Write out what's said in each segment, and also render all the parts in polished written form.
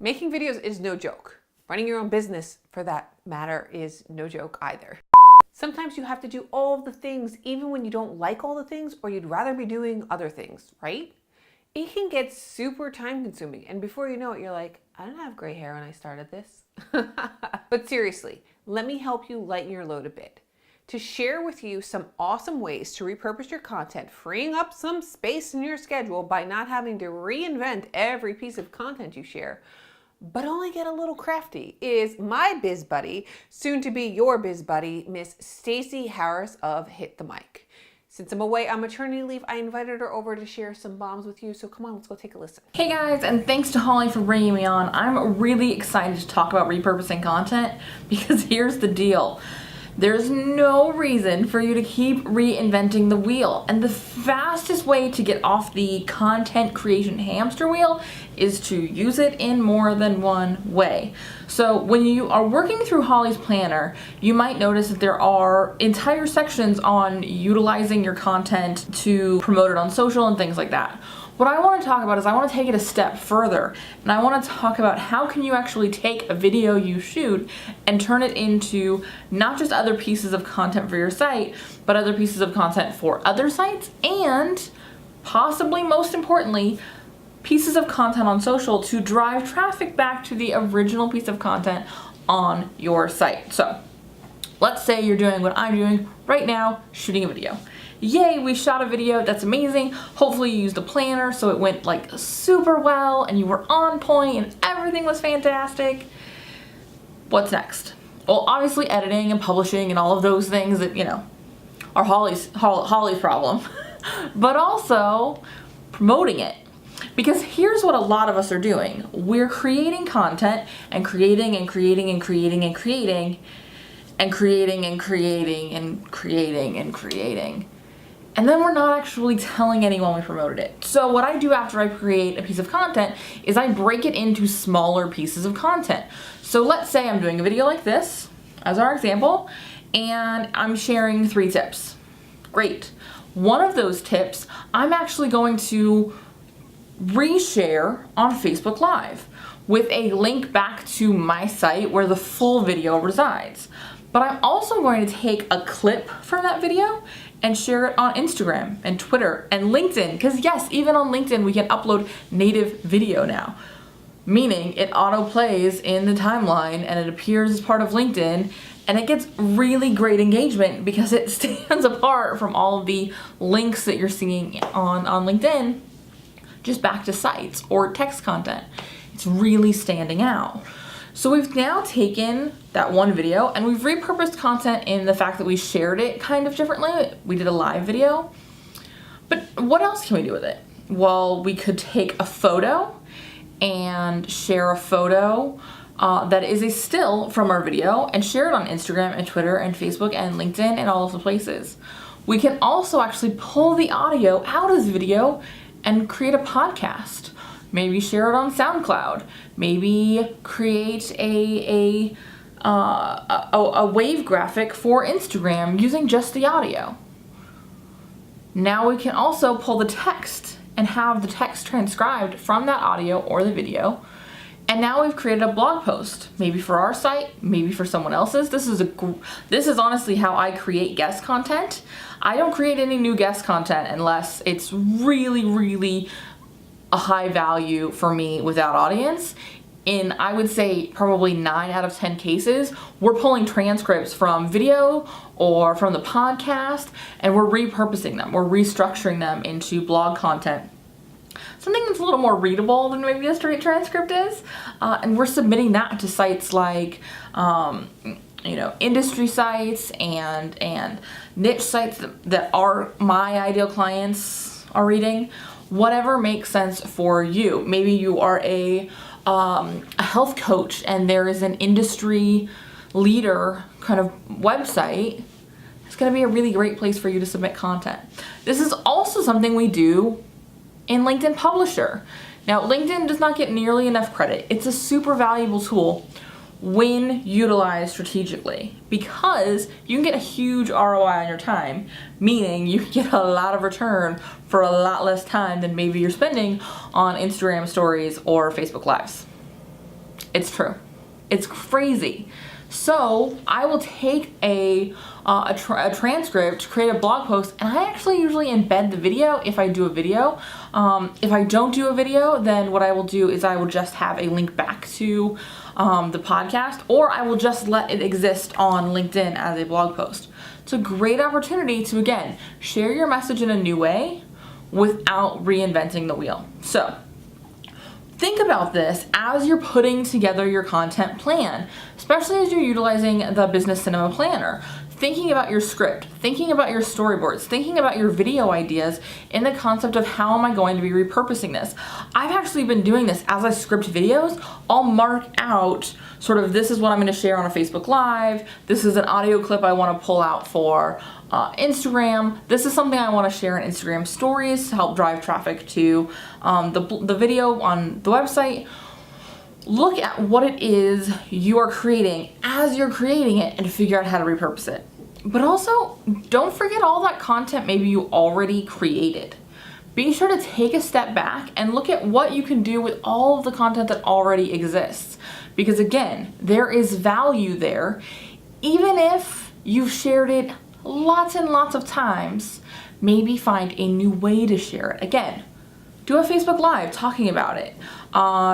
Making videos is no joke. Running your own business, for that matter, is no joke either. Sometimes you have to do all of the things even when you don't like all the things or you'd rather be doing other things, right? It can get super time consuming, and before you know it, you're like, I didn't have gray hair when I started this. But seriously, let me help you lighten your load a bit. To share with you some awesome ways to repurpose your content, freeing up some space in your schedule by not having to reinvent every piece of content you share, but only get a little crafty, is my biz buddy, soon to be your biz buddy, Miss Stacey Harris of Hit the Mic. Since I'm away on maternity leave, I invited her over to share some bombs with you, so come on, let's go take a listen. Hey guys, and thanks to Holly for bringing me on. I'm really excited to talk about repurposing content because here's the deal. There's no reason for you to keep reinventing the wheel, and the fastest way to get off the content creation hamster wheel is to use it in more than one way. So when you are working through Holly's planner, you might notice that there are entire sections on utilizing your content to promote it on social and things like that. What I want to talk about is I want to take it a step further, and I want to talk about how can you actually take a video you shoot and turn it into not just other pieces of content for your site, but other pieces of content for other sites, and possibly most importantly, pieces of content on social to drive traffic back to the original piece of content on your site. So let's say you're doing what I'm doing right now, shooting a video. Yay, we shot a video, that's amazing. Hopefully you used a planner so it went like super well and you were on point and everything was fantastic. What's next? Well, obviously editing and publishing and all of those things that, you know, are Holly's problem, but also promoting it. Because here's what a lot of us are doing. We're creating content and creating and creating and creating and creating and creating and creating and creating and creating. And then we're not actually telling anyone we promoted it. So what I do after I create a piece of content is I break it into smaller pieces of content. So let's say I'm doing a video like this, as our example, and I'm sharing 3 tips. Great. One of those tips, I'm actually going to reshare on Facebook Live with a link back to my site where the full video resides. But I'm also going to take a clip from that video and share it on Instagram and Twitter and LinkedIn, because yes, even on LinkedIn we can upload native video now, meaning it auto plays in the timeline and it appears as part of LinkedIn, and it gets really great engagement because it stands apart from all of the links that you're seeing on LinkedIn just back to sites or text content. It's really standing out. So we've now taken that one video and we've repurposed content in the fact that we shared it kind of differently. We did a live video. But what else can we do with it? Well, we could take a photo and share a photo that is a still from our video and share it on Instagram and Twitter and Facebook and LinkedIn and all of the places. We can also actually pull the audio out of the video and create a podcast. Maybe share it on SoundCloud. Maybe create a wave graphic for Instagram using just the audio. Now we can also pull the text and have the text transcribed from that audio or the video. And now we've created a blog post, maybe for our site, maybe for someone else's. This is honestly how I create guest content. I don't create any new guest content unless it's really, really a high value for me without audience. In, I would say, probably 9 out of 10 cases, we're pulling transcripts from video or from the podcast and we're repurposing them. We're restructuring them into blog content. Something that's a little more readable than maybe a straight transcript is. And we're submitting that to sites like, industry sites and niche sites that are my ideal clients are reading. Whatever makes sense for you. Maybe you are a health coach and there is an industry leader kind of website. It's going to be a really great place for you to submit content. This is also something we do in LinkedIn Publisher. Now, LinkedIn does not get nearly enough credit. It's a super valuable tool when utilized strategically because you can get a huge ROI on your time, meaning you get a lot of return for a lot less time than maybe you're spending on Instagram stories or Facebook Lives. It's true. It's crazy. So I will take a transcript, create a blog post, and I actually usually embed the video if I do a video. If I don't do a video, then what I will do is I will just have a link back to the podcast, or I will just let it exist on LinkedIn as a blog post. It's a great opportunity to, again, share your message in a new way without reinventing the wheel. So think about this as you're putting together your content plan, especially as you're utilizing the Business Cinema Planner. Thinking about your script, thinking about your storyboards, thinking about your video ideas in the concept of how am I going to be repurposing this. I've actually been doing this as I script videos. I'll mark out sort of this is what I'm going to share on a Facebook Live. This is an audio clip I want to pull out for Instagram. This is something I want to share in Instagram stories to help drive traffic to the video on the website. Look at what it is you are creating as you're creating it and figure out how to repurpose it. But also, don't forget all that content maybe you already created. Be sure to take a step back and look at what you can do with all of the content that already exists. Because again, there is value there. Even if you've shared it lots and lots of times, maybe find a new way to share it. Again, do a Facebook Live talking about it.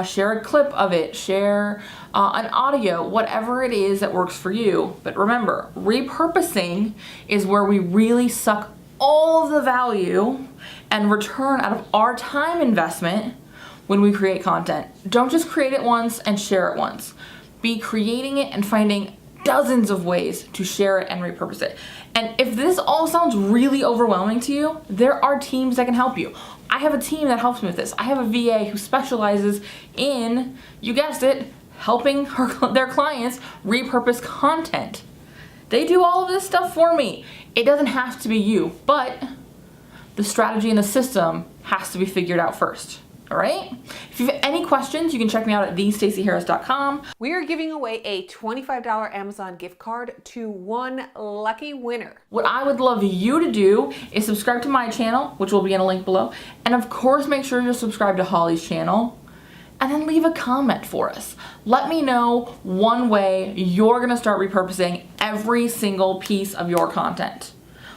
Share a clip of it, share an audio, whatever it is that works for you. But remember, repurposing is where we really suck all of the value and return out of our time investment when we create content. Don't just create it once and share it once. Be creating it and finding dozens of ways to share it and repurpose it. And if this all sounds really overwhelming to you, there are teams that can help you. I have a team that helps me with this. I have a VA who specializes in, you guessed it, helping their clients repurpose content. They do all of this stuff for me. It doesn't have to be you, but the strategy and the system has to be figured out first. All right? If you have any questions, you can check me out at thestaceyharris.com. We are giving away a $25 Amazon gift card to one lucky winner. What I would love you to do is subscribe to my channel, which will be in a link below. And of course, make sure you're subscribed to Holly's channel. And then leave a comment for us. Let me know one way you're gonna start repurposing every single piece of your content.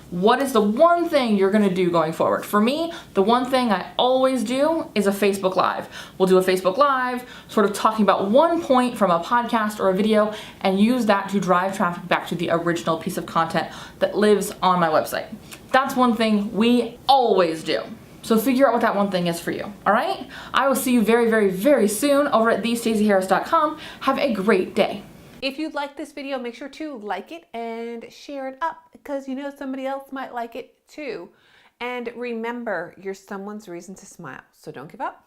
What is the one thing you're gonna do going forward? For me, the one thing I always do is a Facebook Live. We'll do a Facebook Live, sort of talking about one point from a podcast or a video, and use that to drive traffic back to the original piece of content that lives on my website. That's one thing we always do. So figure out what that one thing is for you, all right? I will see you very, very, very soon over at thestaceyharris.com. Have a great day. If you like this video, make sure to like it and share it up because you know somebody else might like it too. And remember, you're someone's reason to smile, so don't give up.